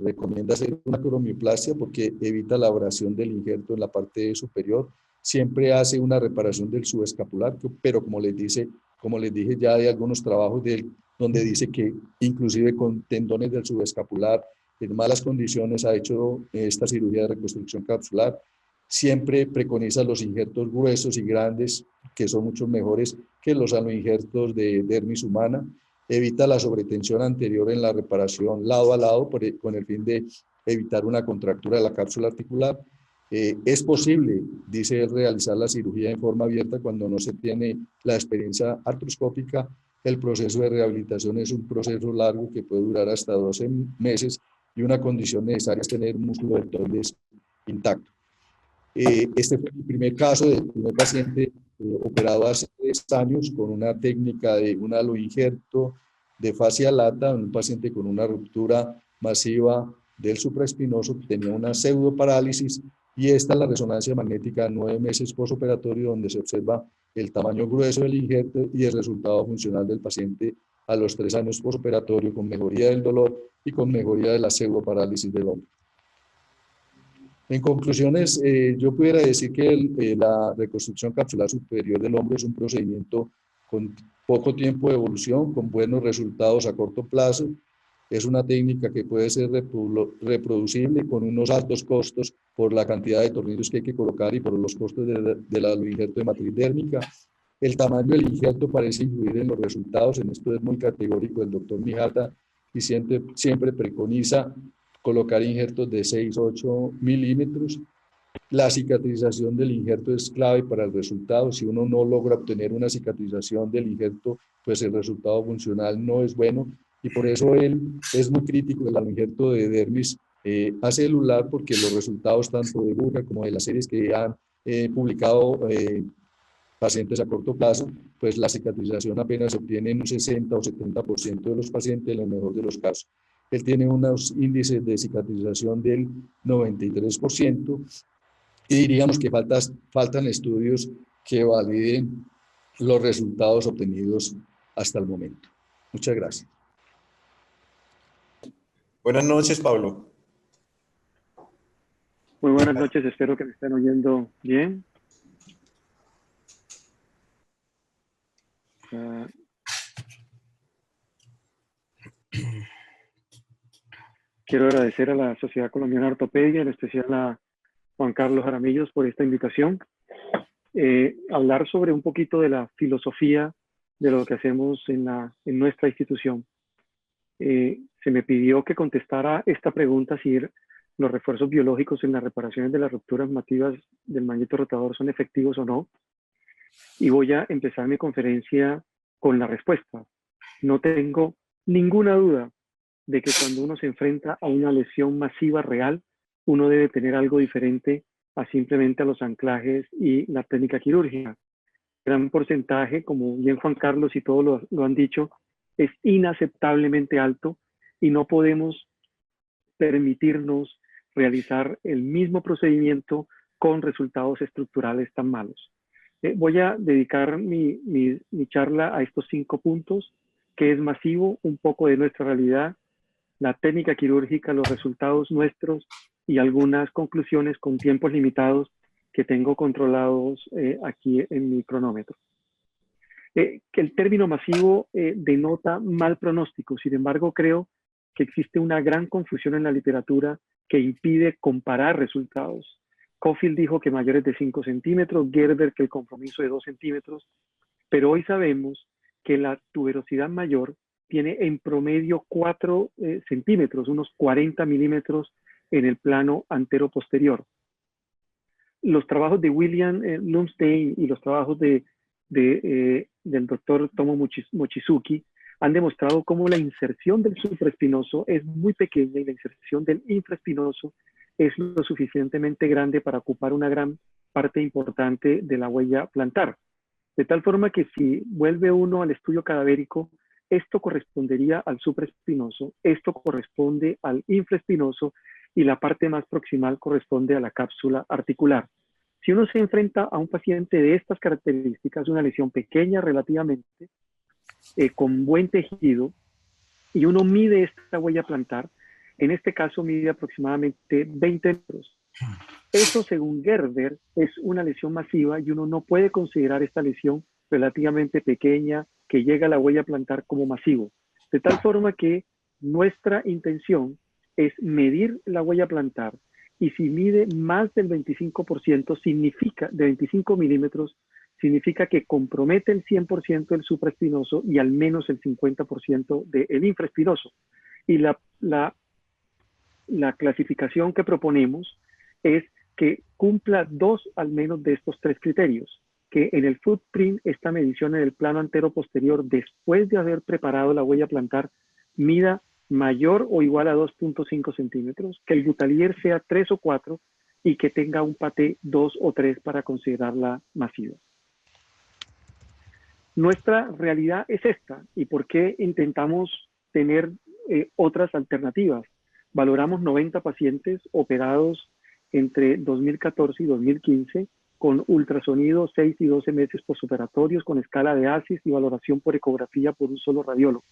recomienda hacer una cromioplastia porque evita la abrasión del injerto en la parte superior. Siempre hace una reparación del subescapular, pero como les dije, ya hay algunos trabajos de él donde dice que inclusive con tendones del subescapular en malas condiciones ha hecho esta cirugía de reconstrucción capsular. Siempre preconiza los injertos gruesos y grandes, que son mucho mejores que los aloinjertos de dermis humana. Evita la sobretensión anterior en la reparación lado a lado con el fin de evitar una contractura de la cápsula articular. Es posible, dice él, realizar la cirugía en forma abierta cuando no se tiene la experiencia artroscópica. El proceso de rehabilitación es un proceso largo que puede durar hasta 12 meses y una condición necesaria es tener un músculo deltoides intacto. Este fue mi primer caso del primer paciente operado hace 3 años con una técnica de un aloinjerto de fascia lata, un paciente con una ruptura masiva del supraespinoso que tenía una pseudoparálisis y esta es la resonancia magnética 9 meses postoperatorio donde se observa el tamaño grueso del injerto y el resultado funcional del paciente a los 3 años postoperatorio con mejoría del dolor y con mejoría de la pseudoparálisis del hombro. En conclusiones, yo pudiera decir que la reconstrucción capsular superior del hombro es un procedimiento con poco tiempo de evolución, con buenos resultados a corto plazo. Es una técnica que puede ser reproducible con unos altos costos por la cantidad de tornillos que hay que colocar y por los costos del aloinjerto de matriz dérmica. El tamaño del injerto parece influir en los resultados. En esto es muy categórico el doctor Mijata y siempre preconiza colocar injertos de 6 o 8 milímetros. La cicatrización del injerto es clave para el resultado. Si uno no logra obtener una cicatrización del injerto, pues el resultado funcional no es bueno. Y por eso él es muy crítico del injerto de dermis acelular, porque los resultados tanto de Burga como de las series que han publicado pacientes a corto plazo, pues la cicatrización apenas se obtiene en un 60 o 70% de los pacientes, en el mejor de los casos. Él tiene unos índices de cicatrización del 93% y diríamos que faltan estudios que validen los resultados obtenidos hasta el momento. Muchas gracias. Buenas noches, Pablo. Muy buenas noches, espero que me estén oyendo bien. Quiero agradecer a la Sociedad Colombiana de Ortopedia, en especial a Juan Carlos Jaramillos, por esta invitación. Hablar sobre un poquito de la filosofía de lo que hacemos en nuestra institución. Se me pidió que contestara esta pregunta si los refuerzos biológicos en las reparaciones de las rupturas masivas del magneto rotador son efectivos o no. Y voy a empezar mi conferencia con la respuesta. No tengo ninguna duda de que cuando uno se enfrenta a una lesión masiva real, uno debe tener algo diferente a simplemente a los anclajes y la técnica quirúrgica. Gran porcentaje, como bien Juan Carlos y todos lo han dicho, es inaceptablemente alto y no podemos permitirnos realizar el mismo procedimiento con resultados estructurales tan malos. Voy a dedicar mi charla a estos 5 puntos, que es masivo, un poco de nuestra realidad, la técnica quirúrgica, los resultados nuestros y algunas conclusiones con tiempos limitados que tengo controlados aquí en mi cronómetro. Que el término masivo denota mal pronóstico, sin embargo creo que existe una gran confusión en la literatura que impide comparar resultados. Cofield dijo que mayores de 5 centímetros, Gerber que el compromiso de 2 centímetros, pero hoy sabemos que la tuberosidad mayor tiene en promedio 4 centímetros, unos 40 milímetros en el plano antero-posterior. Los trabajos de William Lumsdaine y los trabajos del doctor Tomo Mochizuki han demostrado cómo la inserción del supraespinoso es muy pequeña y la inserción del infraespinoso es lo suficientemente grande para ocupar una gran parte importante de la huella plantar. De tal forma que si vuelve uno al estudio cadavérico, esto correspondería al supraespinoso, esto corresponde al infraespinoso y la parte más proximal corresponde a la cápsula articular. Si uno se enfrenta a un paciente de estas características, una lesión pequeña relativamente, con buen tejido, y uno mide esta huella plantar, en este caso mide aproximadamente 20 metros. Eso, según Gerber, es una lesión masiva y uno no puede considerar esta lesión relativamente pequeña que llega a la huella plantar como masivo. De tal forma que nuestra intención es medir la huella plantar y si mide más del 25%, significa, de 25 milímetros, significa que compromete el 100% del supraespinoso y al menos el 50% del infraespinoso. Y la clasificación que proponemos es que cumpla 2 al menos de estos 3 criterios, que en el footprint, esta medición en el plano antero-posterior, después de haber preparado la huella plantar, mida mayor o igual a 2.5 centímetros, que el Gutalier sea 3 o 4 y que tenga un paté 2 o 3 para considerarla masiva. Nuestra realidad es esta, y por qué intentamos tener otras alternativas. Valoramos 90 pacientes operados entre 2014 y 2015 con ultrasonido 6 y 12 meses postoperatorios, con escala de ASIS y valoración por ecografía por un solo radiólogo.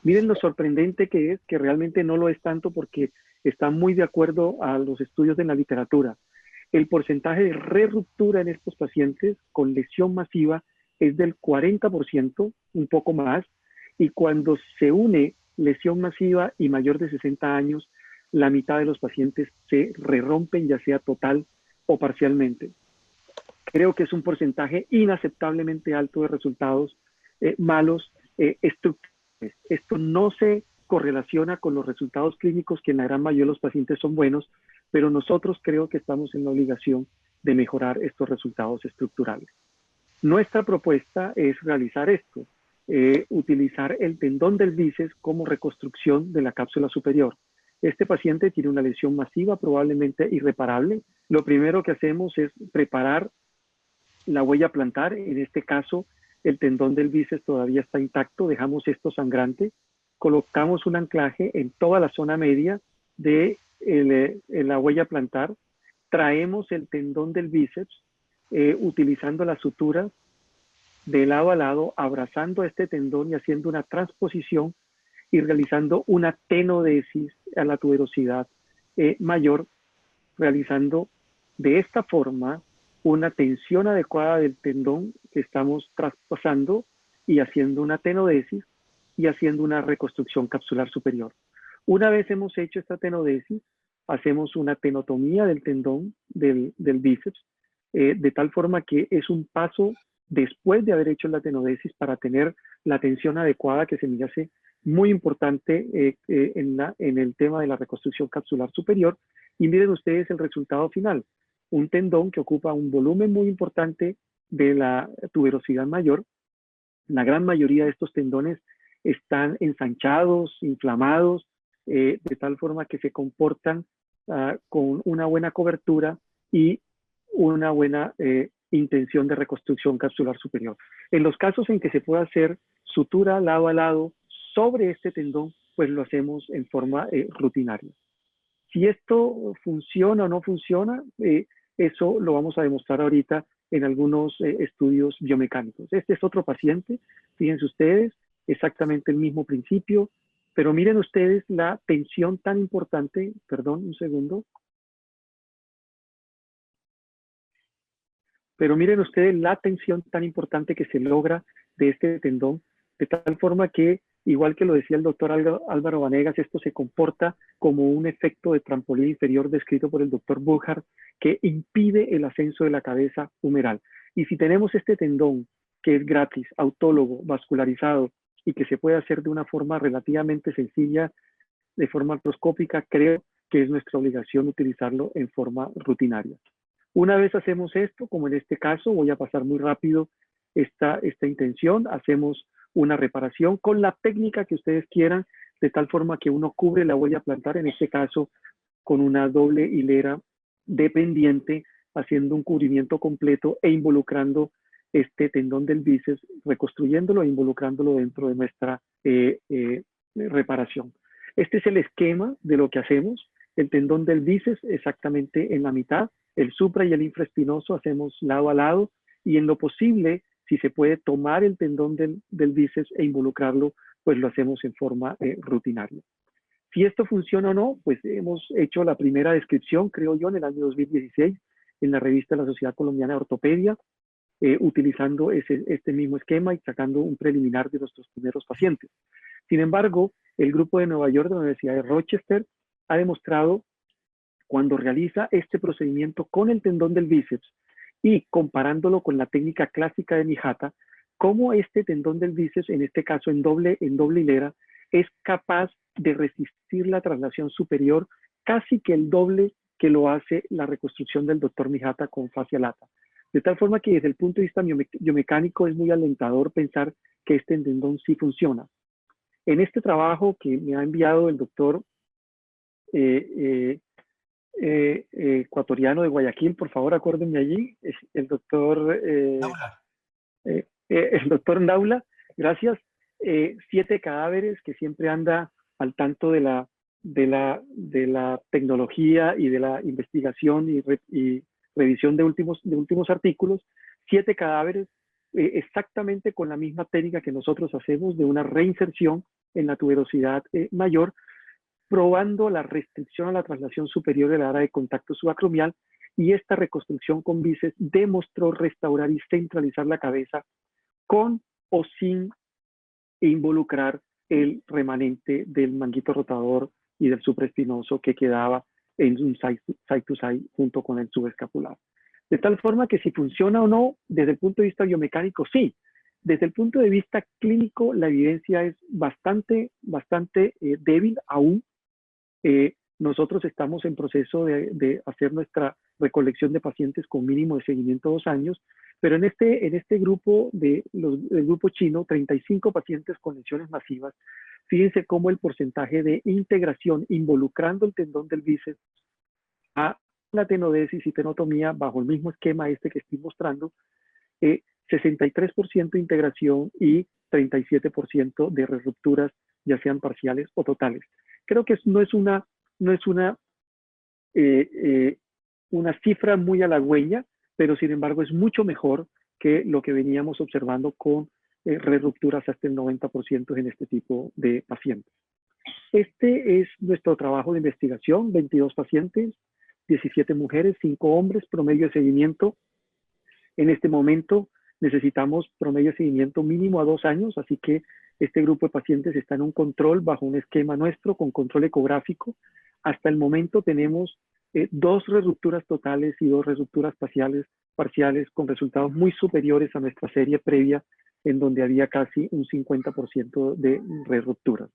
Miren lo sorprendente que es, que realmente no lo es tanto porque está muy de acuerdo a los estudios de la literatura. El porcentaje de re-ruptura en estos pacientes con lesión masiva es del 40%, un poco más, y cuando se une lesión masiva y mayor de 60 años, la mitad de los pacientes se re-rompen, ya sea total o parcialmente. Creo que es un porcentaje inaceptablemente alto de resultados malos estructurales. Esto no se correlaciona con los resultados clínicos, que en la gran mayoría de los pacientes son buenos, pero nosotros creo que estamos en la obligación de mejorar estos resultados estructurales. Nuestra propuesta es realizar esto, utilizar el tendón del bíceps como reconstrucción de la cápsula superior. Este paciente tiene una lesión masiva, probablemente irreparable. Lo primero que hacemos es preparar la huella plantar. En este caso, el tendón del bíceps todavía está intacto, dejamos esto sangrante, colocamos un anclaje en toda la zona media de la huella plantar, traemos el tendón del bíceps utilizando las suturas de lado a lado, abrazando este tendón y haciendo una transposición y realizando una tenodesis a la tuberosidad mayor, realizando de esta forma una tensión adecuada del tendón que estamos traspasando y haciendo una tenodesis y haciendo una reconstrucción capsular superior. Una vez hemos hecho esta tenodesis, hacemos una tenotomía del tendón del bíceps, de tal forma que es un paso después de haber hecho la tenodesis para tener la tensión adecuada, que se me hace muy importante en el tema de la reconstrucción capsular superior. Y miren ustedes el resultado final, un tendón que ocupa un volumen muy importante de la tuberosidad mayor. La gran mayoría de estos tendones están ensanchados, inflamados, de tal forma que se comportan con una buena cobertura y una buena intención de reconstrucción capsular superior. En los casos en que se pueda hacer sutura lado a lado sobre este tendón, pues lo hacemos en forma rutinaria. Si esto funciona o no funciona, eso lo vamos a demostrar ahorita en algunos estudios biomecánicos. Este es otro paciente, fíjense ustedes, exactamente el mismo principio, pero miren ustedes la tensión tan importante, perdón, un segundo. Pero miren ustedes la tensión tan importante que se logra de este tendón, de tal forma que, igual que lo decía el doctor Álvaro Vanegas, esto se comporta como un efecto de trampolín inferior descrito por el doctor Burkhardt, que impide el ascenso de la cabeza humeral. Y si tenemos este tendón, que es gratis, autólogo, vascularizado, y que se puede hacer de una forma relativamente sencilla, de forma artroscópica, creo que es nuestra obligación utilizarlo en forma rutinaria. Una vez hacemos esto, como en este caso, voy a pasar muy rápido esta intención, hacemos una reparación con la técnica que ustedes quieran, de tal forma que uno cubre la huella plantar, en este caso con una doble hilera dependiente, haciendo un cubrimiento completo e involucrando este tendón del bíceps, reconstruyéndolo e involucrándolo dentro de nuestra reparación. Este es el esquema de lo que hacemos. El tendón del bíceps exactamente en la mitad, el supra y el infraespinoso hacemos lado a lado, y en lo posible, si se puede tomar el tendón del bíceps e involucrarlo, pues lo hacemos en forma rutinaria. Si esto funciona o no, pues hemos hecho la primera descripción, creo yo, en el año 2016, en la revista de la Sociedad Colombiana de Ortopedia, utilizando este mismo esquema y sacando un preliminar de nuestros primeros pacientes. Sin embargo, el grupo de Nueva York de la Universidad de Rochester ha demostrado, cuando realiza este procedimiento con el tendón del bíceps y comparándolo con la técnica clásica de Mihata, cómo este tendón del bíceps, en este caso en doble hilera, es capaz de resistir la traslación superior casi que el doble que lo hace la reconstrucción del doctor Mihata con fascia lata. De tal forma que desde el punto de vista biomecánico es muy alentador pensar que este tendón sí funciona. En este trabajo que me ha enviado el doctor ecuatoriano de Guayaquil, por favor acuérdenme allí, el doctor Naula, gracias. 7 cadáveres, que siempre anda al tanto de la tecnología y de la investigación y revisión de últimos artículos. 7 cadáveres exactamente con la misma técnica que nosotros hacemos de una reinserción en la tuberosidad mayor, probando la restricción a la traslación superior de la área de contacto subacromial, y esta reconstrucción con bíceps demostró restaurar y centralizar la cabeza con o sin involucrar el remanente del manguito rotador y del supraespinoso que quedaba en un side to side junto con el subescapular. De tal forma que si funciona o no, desde el punto de vista biomecánico, sí. Desde el punto de vista clínico, la evidencia es bastante débil aún. Nosotros estamos en proceso de hacer nuestra recolección de pacientes con mínimo de seguimiento 2 años, pero en este grupo del grupo chino, 35 pacientes con lesiones masivas, fíjense cómo el porcentaje de integración involucrando el tendón del bíceps a la tenodesis y tenotomía bajo el mismo esquema que estoy mostrando, 63% de integración y 37% de rupturas, ya sean parciales o totales. Creo que no es una cifra muy halagüeña, pero sin embargo es mucho mejor que lo que veníamos observando con rupturas hasta el 90% en este tipo de pacientes. Este es nuestro trabajo de investigación, 22 pacientes, 17 mujeres, 5 hombres, promedio de seguimiento. En este momento necesitamos promedio de seguimiento mínimo a 2 años, así que este grupo de pacientes está en un control bajo un esquema nuestro con control ecográfico. hasta el momento tenemos 2 rupturas totales y 2 rupturas parciales con resultados muy superiores a nuestra serie previa, en donde había casi un 50% de rupturas.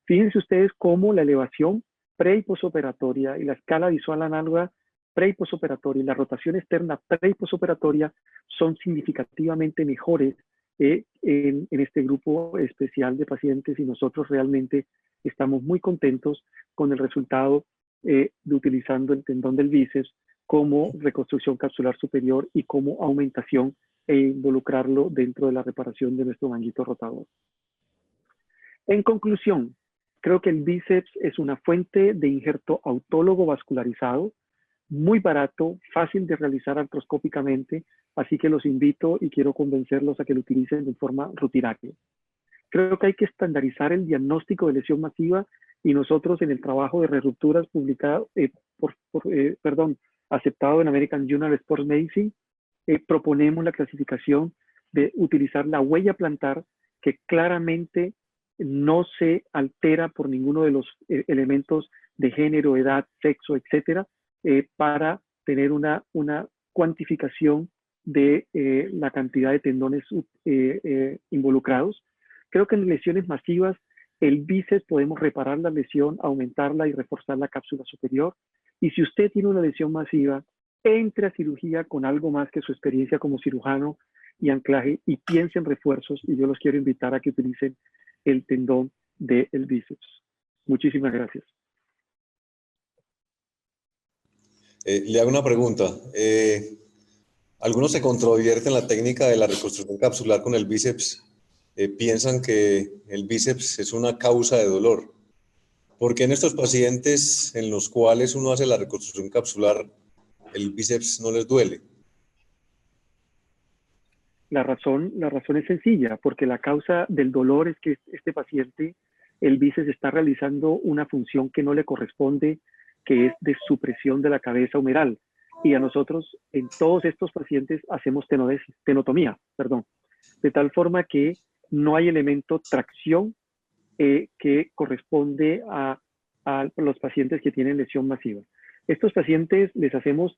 Fíjense ustedes cómo la elevación pre y posoperatoria y la escala visual análoga pre y posoperatoria y la rotación externa pre y posoperatoria son significativamente mejores en este grupo especial de pacientes, y nosotros realmente estamos muy contentos con el resultado de utilizando el tendón del bíceps como reconstrucción capsular superior y como aumentación e involucrarlo dentro de la reparación de nuestro manguito rotador. En conclusión, creo que el bíceps es una fuente de injerto autólogo vascularizado, muy barato, fácil de realizar artroscópicamente, así que los invito y quiero convencerlos a que lo utilicen de forma rutinaria. Creo que hay que estandarizar el diagnóstico de lesión masiva, y nosotros en el trabajo de rerupturas publicado, aceptado en American Journal of Sports Medicine, proponemos la clasificación de utilizar la huella plantar, que claramente no se altera por ninguno de los elementos de género, edad, sexo, etcétera, para tener una cuantificación de la cantidad de tendones involucrados. Creo que en lesiones masivas, el bíceps podemos reparar la lesión, aumentarla y reforzar la cápsula superior. Y si usted tiene una lesión masiva, entre a cirugía con algo más que su experiencia como cirujano y anclaje, y piense en refuerzos, y yo los quiero invitar a que utilicen el tendón del bíceps. Muchísimas gracias. Le hago una pregunta. Algunos se controvierten la técnica de la reconstrucción capsular con el bíceps. Piensan que el bíceps es una causa de dolor. ¿Por qué en estos pacientes en los cuales uno hace la reconstrucción capsular, el bíceps no les duele? La razón es sencilla, porque la causa del dolor es que este paciente, el bíceps está realizando una función que no le corresponde, que es de supresión de la cabeza humeral. Y a nosotros, en todos estos pacientes, hacemos tenotomía, de tal forma que no hay elemento tracción que corresponde a los pacientes que tienen lesión masiva. Estos pacientes les hacemos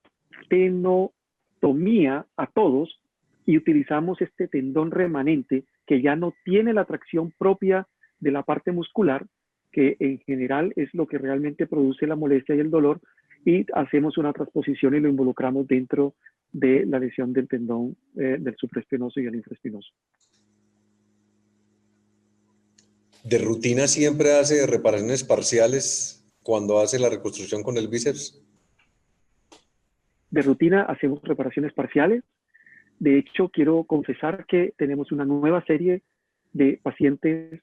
tenotomía a todos y utilizamos este tendón remanente que ya no tiene la tracción propia de la parte muscular, que en general es lo que realmente produce la molestia y el dolor, y hacemos una transposición y lo involucramos dentro de la lesión del tendón del supraespinoso y el infraespinoso. ¿De rutina siempre hace reparaciones parciales cuando hace la reconstrucción con el bíceps? De rutina hacemos reparaciones parciales. De hecho, quiero confesar que tenemos una nueva serie de pacientes,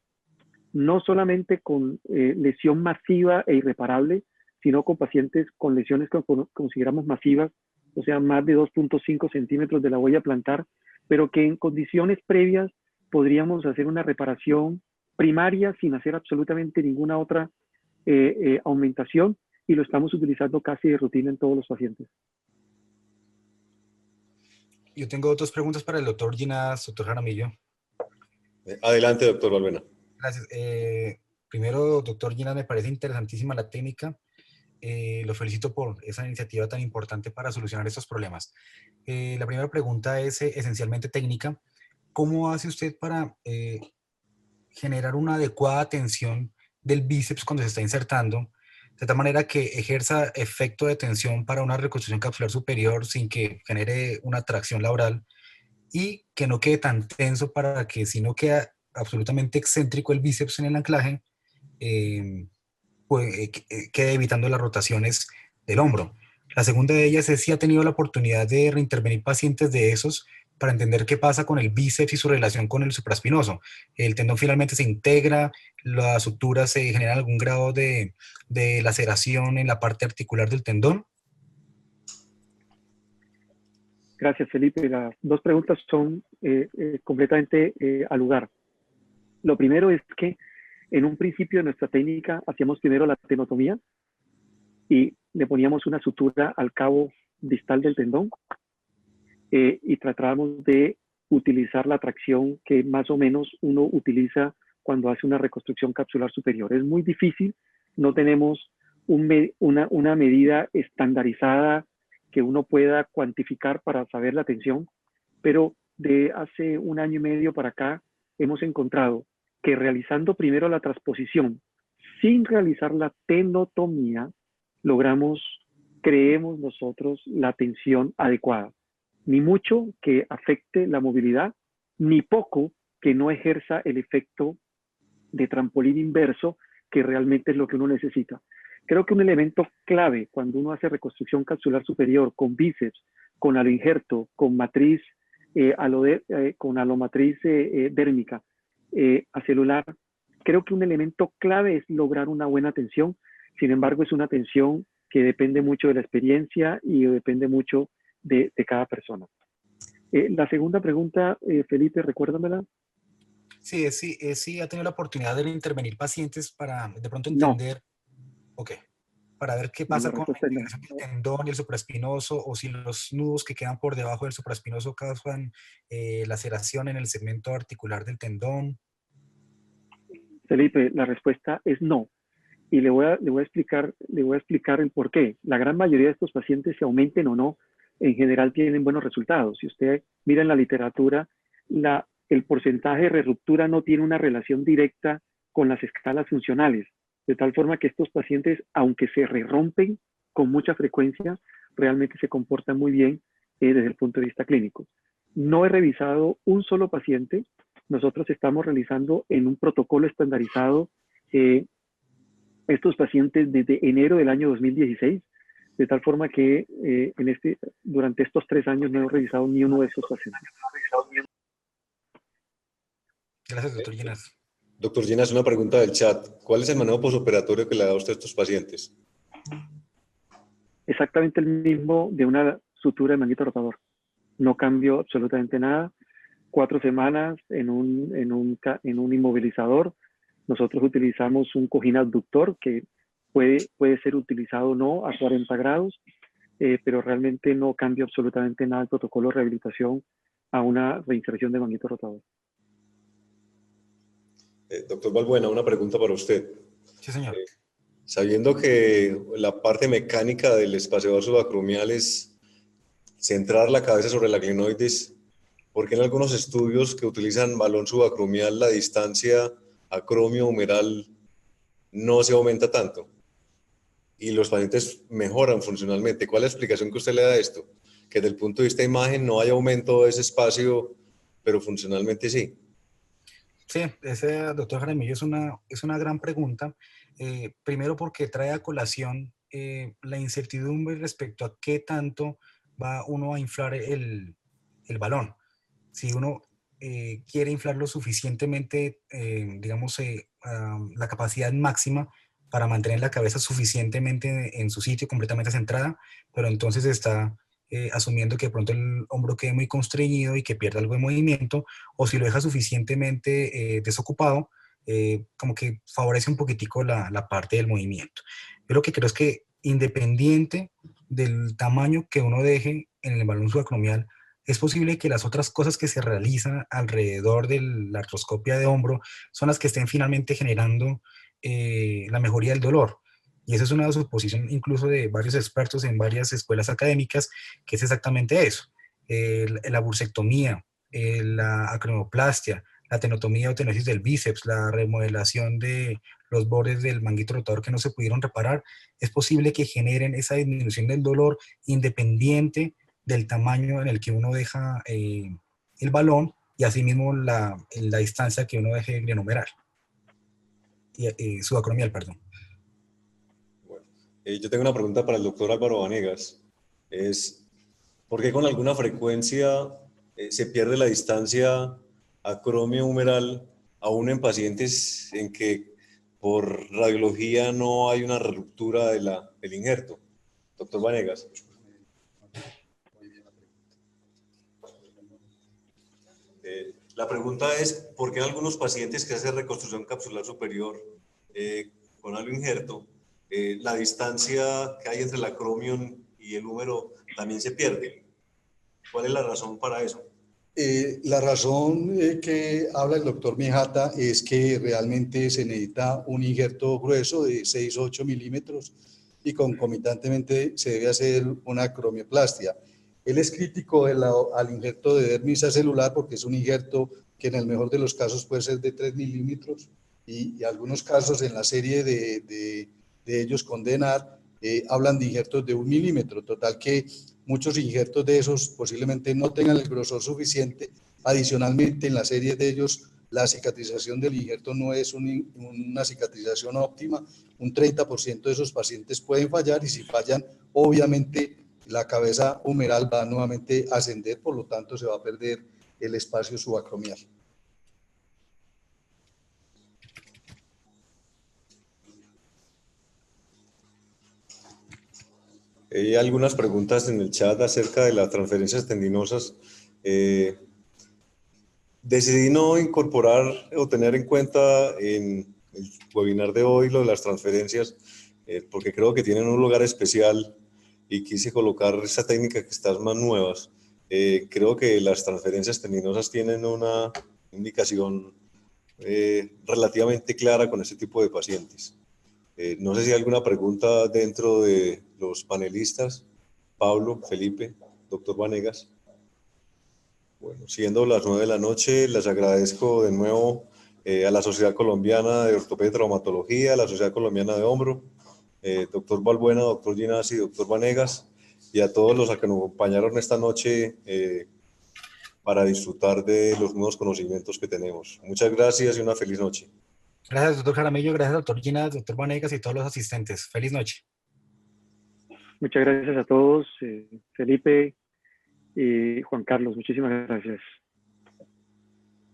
no solamente con lesión masiva e irreparable, sino con pacientes con lesiones que consideramos masivas, o sea, más de 2.5 centímetros de la huella plantar, pero que en condiciones previas podríamos hacer una reparación primaria sin hacer absolutamente ninguna otra aumentación, y lo estamos utilizando casi de rutina en todos los pacientes. Yo tengo 2 preguntas para el doctor Ginás, doctor Jaramillo. Adelante, doctor Balbuena. Gracias. Primero, doctor Ginás, me parece interesantísima la técnica. Lo felicito por esa iniciativa tan importante para solucionar estos problemas. La primera pregunta es esencialmente técnica. ¿Cómo hace usted para generar una adecuada tensión del bíceps cuando se está insertando, de tal manera que ejerza efecto de tensión para una reconstrucción capsular superior sin que genere una tracción labral, y que no quede tan tenso para que, si no queda absolutamente excéntrico el bíceps en el anclaje, quede evitando las rotaciones del hombro? La segunda de ellas es si ha tenido la oportunidad de reintervenir pacientes de esos para entender qué pasa con el bíceps y su relación con el supraespinoso. El tendón finalmente se integra, las suturas se generan algún grado de laceración en la parte articular del tendón. Gracias, Felipe. Las 2 preguntas son completamente al lugar. Lo primero es que en un principio de nuestra técnica hacíamos primero la tenotomía y le poníamos una sutura al cabo distal del tendón y tratábamos de utilizar la tracción que más o menos uno utiliza cuando hace una reconstrucción capsular superior. Es muy difícil, no tenemos una medida estandarizada que uno pueda cuantificar para saber la tensión, pero de hace un año y medio para acá hemos encontrado que realizando primero la transposición sin realizar la tenotomía, logramos, creemos nosotros, la tensión adecuada. Ni mucho que afecte la movilidad, ni poco que no ejerza el efecto de trampolín inverso, que realmente es lo que uno necesita. Creo que un elemento clave cuando uno hace reconstrucción capsular superior con bíceps, con aloinjerto, con matriz, con alomatriz dérmica, acelular, creo que un elemento clave es lograr una buena tensión. Sin embargo, es una tensión que depende mucho de la experiencia y depende mucho de cada persona. La segunda pregunta, Felipe, recuérdamela. Sí, sí, ha tenido la oportunidad de intervenir pacientes para de pronto No. entender, ok, para ver qué La pasa con la respuesta es no. integración del tendón y el supraespinoso, o si los nudos que quedan por debajo del supraespinoso causan laceración en el segmento articular del tendón. Felipe, la respuesta es no. Y le voy a explicar el por qué. La gran mayoría de estos pacientes, se aumenten o no, en general tienen buenos resultados. Si usted mira en la literatura, el porcentaje de ruptura no tiene una relación directa con las escalas funcionales, de tal forma que estos pacientes, aunque se rompen con mucha frecuencia, realmente se comportan muy bien desde el punto de vista clínico. No he revisado un solo paciente. Nosotros estamos realizando en un protocolo estandarizado estos pacientes desde enero del año 2016, de tal forma que durante estos 3 años no he revisado ni uno de estos pacientes. Gracias, doctor Llenas. Doctor Llenas, una pregunta del chat. ¿Cuál es el manejo posoperatorio que le da a usted a estos pacientes? Exactamente el mismo de una sutura de manguito rotador. No cambio absolutamente nada. 4 semanas en un inmovilizador. Nosotros utilizamos un cojín abductor que puede ser utilizado o no a 40 grados, pero realmente no cambia absolutamente nada el protocolo de rehabilitación a una reinserción de manguito rotador. Doctor Balbuena, una pregunta para usted. Sí, señor. Sabiendo que la parte mecánica del espaciador subacromial es centrar la cabeza sobre la glenoides, ¿por qué en algunos estudios que utilizan balón subacromial la distancia acromio-humeral no se aumenta tanto y los pacientes mejoran funcionalmente? ¿Cuál es la explicación que usted le da a esto? Que desde el punto de vista de imagen no hay aumento de ese espacio, pero funcionalmente sí. Sí, ese, doctor Jaramillo, es una gran pregunta. Primero porque trae a colación la incertidumbre respecto a qué tanto va uno a inflar el balón. Si uno quiere inflarlo suficientemente, digamos, la capacidad máxima para mantener la cabeza suficientemente en su sitio, completamente centrada, pero entonces está asumiendo que de pronto el hombro quede muy constreñido y que pierda algo de movimiento, o si lo deja suficientemente desocupado, como que favorece un poquitico la parte del movimiento. Yo lo que creo es que independiente del tamaño que uno deje en el balón subacromial, es posible que las otras cosas que se realizan alrededor de la artroscopia de hombro son las que estén finalmente generando la mejoría del dolor. Y esa es una suposición incluso de varios expertos en varias escuelas académicas, que es exactamente eso. La bursectomía, la acromioplastia, la tenotomía o tenosis del bíceps, la remodelación de los bordes del manguito rotador que no se pudieron reparar, es posible que generen esa disminución del dolor independiente del tamaño en el que uno deja el balón y asimismo la distancia que uno deje glenohumeral, subacromial, perdón. Bueno, yo tengo una pregunta para el doctor Álvaro Vanegas. Es, ¿por qué con alguna frecuencia se pierde la distancia acromio-humeral aún en pacientes en que por radiología no hay una ruptura del injerto? Doctor Vanegas. La pregunta es, ¿por qué en algunos pacientes que hacen reconstrucción capsular superior con algo injerto, la distancia que hay entre el acromion y el húmero también se pierde? ¿Cuál es la razón para eso? La razón que habla el doctor Mijata es que realmente se necesita un injerto grueso de 6-8 milímetros y concomitantemente se debe hacer una cromioplastia. Él es crítico al injerto de dermis acelular porque es un injerto que en el mejor de los casos puede ser de 3 milímetros y algunos casos en la serie de ellos con DENAR hablan de injertos de 1 milímetro, total que muchos injertos de esos posiblemente no tengan el grosor suficiente. Adicionalmente, en la serie de ellos, la cicatrización del injerto no es una cicatrización óptima. Un 30% de esos pacientes pueden fallar y si fallan, obviamente la cabeza humeral va nuevamente a ascender, por lo tanto se va a perder el espacio subacromial. Hay algunas preguntas en el chat acerca de las transferencias tendinosas. Decidí no incorporar o tener en cuenta en el webinar de hoy lo de las transferencias, porque creo que tienen un lugar especial y quise colocar esa técnica que están más nuevas. Creo que las transferencias tendinosas tienen una indicación relativamente clara con este tipo de pacientes. No sé si hay alguna pregunta dentro de los panelistas. Pablo, Felipe, doctor Vanegas. Bueno, siendo las 9 de la noche, les agradezco de nuevo a la Sociedad Colombiana de Ortopedia y Traumatología, a la Sociedad Colombiana de Hombro, doctor Balbuena, doctor Ginasi, doctor Vanegas, y a todos los que nos acompañaron esta noche para disfrutar de los nuevos conocimientos que tenemos. Muchas gracias y una feliz noche. Gracias, doctor Jaramillo, gracias, doctor Ginás, doctor Vanegas y todos los asistentes. Feliz noche. Muchas gracias a todos, Felipe y Juan Carlos. Muchísimas gracias.